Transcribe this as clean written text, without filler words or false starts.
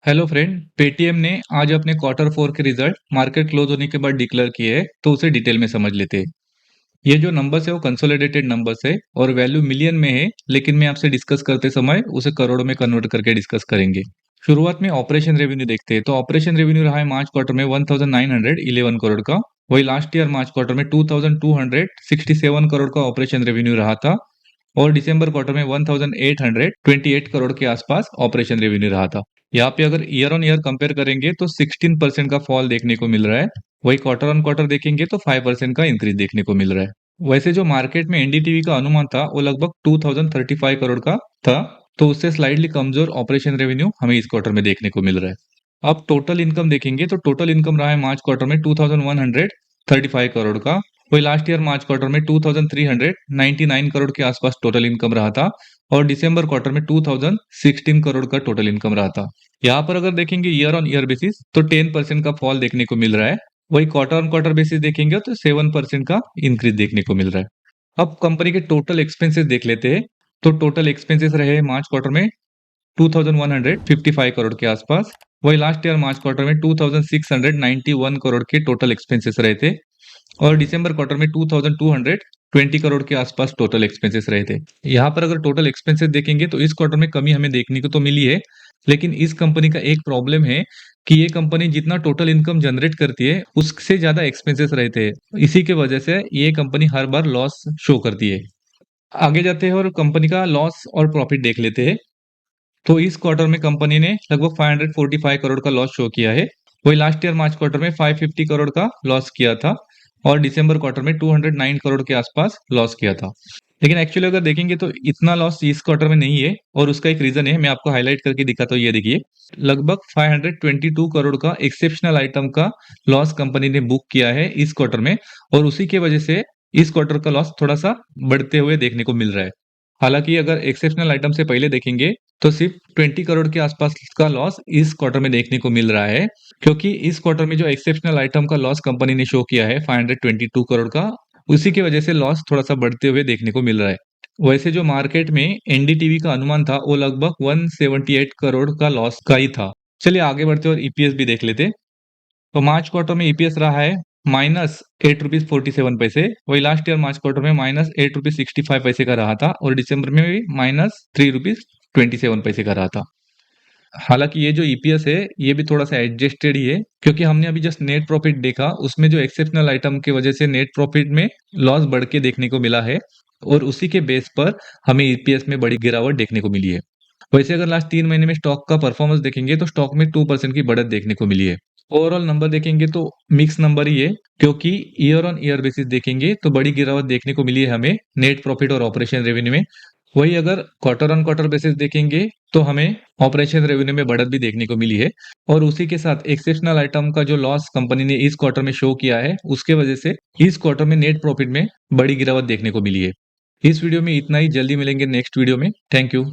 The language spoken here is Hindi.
Hello friend. पेटीएम ने आज अपने क्वार्टर फोर के रिजल्ट मार्केट क्लोज होने के बाद डिक्लेयर किए हैं, तो उसे डिटेल में समझ लेते हैं। ये जो नंबर्स है वो कंसोलिडेटेड नंबर्स है और वैल्यू मिलियन में है, लेकिन मैं आपसे डिस्कस करते समय उसे करोड़ों में कन्वर्ट करके डिस्कस करेंगे। शुरुआत में ऑपरेशन रेवेन्यू देखते हैं, तो ऑपरेशन रेवेन्यू रहा है मार्च क्वार्टर में 1911 करोड़ का। वही लास्ट ईयर मार्च क्वार्टर में 2267 करोड़ का ऑपरेशन रेवेन्यू रहा था और दिसंबर क्वार्टर में 1828 करोड़ के आसपास ऑपरेशन रेवेन्यू रहा था। यहाँ पे अगर ईयर ऑन ईयर कंपेयर करेंगे तो 16% का फॉल देखने को मिल रहा है। वही क्वार्टर ऑन क्वार्टर देखेंगे तो 5% का इंक्रीज देखने को मिल रहा है। वैसे जो मार्केट में एनडीटीवी का अनुमान था वो लगभग 2035 करोड़ का था, तो उससे स्लाइडली कमजोर ऑपरेशन रेवेन्यू हमें इस क्वार्टर में देखने को मिल रहा है। अब टोटल इनकम देखेंगे तो टोटल इनकम रहा है मार्च क्वार्टर में 2135 करोड़ का। वही लास्ट ईयर मार्च क्वार्टर में 2399 करोड़ के आसपास टोटल इनकम रहा था और दिसंबर क्वार्टर में 2016 करोड़ का टोटल इनकम रहा था। यहाँ पर अगर देखेंगे ईयर ऑन ईयर बेसिस तो 10% का फॉल देखने को मिल रहा है। वही क्वार्टर ऑन क्वार्टर बेसिस देखेंगे तो 7% का इंक्रीज देखने को मिल रहा है। अब कंपनी के टोटल एक्सपेंसेस देख लेते हैं, तो टोटल एक्सपेंसेस रहे मार्च क्वार्टर में 2155 करोड़ के आसपास। वही लास्ट ईयर मार्च क्वार्टर में 2691 करोड़ के टोटल एक्सपेंसेस रहे थे और दिसंबर क्वार्टर में 2220 करोड़ के आसपास टोटल एक्सपेंसेस रहे थे। यहाँ पर अगर टोटल एक्सपेंसेस देखेंगे तो इस क्वार्टर में कमी हमें देखने को तो मिली है, लेकिन इस कंपनी का एक प्रॉब्लम है कि ये कंपनी जितना टोटल इनकम जनरेट करती है उससे ज्यादा एक्सपेंसेस रहते हैं। इसी के वजह से ये कंपनी हर बार लॉस शो करती है। आगे जाते हैं और कंपनी का लॉस और प्रॉफिट देख लेते हैं। तो इस क्वार्टर में कंपनी ने लगभग 545 करोड़ का लॉस शो किया है। वही लास्ट ईयर मार्च क्वार्टर में 550 करोड़ का लॉस किया था और दिसंबर क्वार्टर में 209 करोड़ के आसपास लॉस किया था। लेकिन एक्चुअली अगर देखेंगे तो इतना लॉस इस क्वार्टर में नहीं है और उसका एक रीजन है, मैं आपको हाईलाइट करके दिखाता हूँ। ये देखिए, लगभग 522 करोड़ का एक्सेप्शनल आइटम का लॉस कंपनी ने बुक किया है इस क्वार्टर में और उसी की वजह से इस क्वार्टर का लॉस थोड़ा सा बढ़ते हुए देखने को मिल रहा है। हालांकि अगर एक्सेप्शनल आइटम से पहले देखेंगे तो सिर्फ 20 करोड़ के आसपास का लॉस इस क्वार्टर में देखने को मिल रहा है, क्योंकि इस क्वार्टर में जो एक्सेप्शनल आइटम का लॉस कंपनी ने शो किया है 522 करोड़ का, उसी की वजह से लॉस थोड़ा सा बढ़ते हुए देखने को मिल रहा है। वैसे जो मार्केट में एनडीटीवी का अनुमान था वो लगभग 178 करोड़ का लॉस का ही था। चलिए आगे बढ़ते और ईपीएस भी देख लेते। तो मार्च क्वार्टर में ईपीएस रहा है -8 रुपीज 47 पैसे। वही लास्ट ईयर मार्च क्वार्टर में -8 रुपीज 65 पैसे का रहा था और दिसंबर में भी -3 रुपीज 27 पैसे का रहा था। हालांकि ये जो ईपीएस है ये भी थोड़ा सा एडजस्टेड ही है, क्योंकि हमने अभी जस्ट नेट प्रॉफिट देखा, उसमें जो एक्सेप्शनल आइटम की वजह से नेट प्रॉफिट में लॉस बढ़ के देखने को मिला है और उसी के बेस पर हमें ईपीएस में बड़ी गिरावट देखने को मिली है। वैसे अगर लास्ट 3 महीने में स्टॉक का परफॉर्मेंस देखेंगे तो स्टॉक में 2% की बढ़त देखने को मिली है। ओवरऑल नंबर देखेंगे तो मिक्स नंबर ही है, क्योंकि ईयर ऑन ईयर बेसिस देखेंगे तो बड़ी गिरावट देखने को मिली है हमें नेट प्रॉफिट और ऑपरेशन रेवेन्यू में। वही अगर क्वार्टर ऑन क्वार्टर बेसिस देखेंगे तो हमें ऑपरेशन रेवेन्यू में बढ़त भी देखने को मिली है और उसी के साथ एक्सेप्शनल आइटम का जो लॉस कंपनी ने इस क्वार्टर में शो किया है उसके वजह से इस क्वार्टर में नेट प्रॉफिट में बड़ी गिरावट देखने को मिली है। इस वीडियो में इतना ही, जल्दी मिलेंगे नेक्स्ट वीडियो में। Thank you.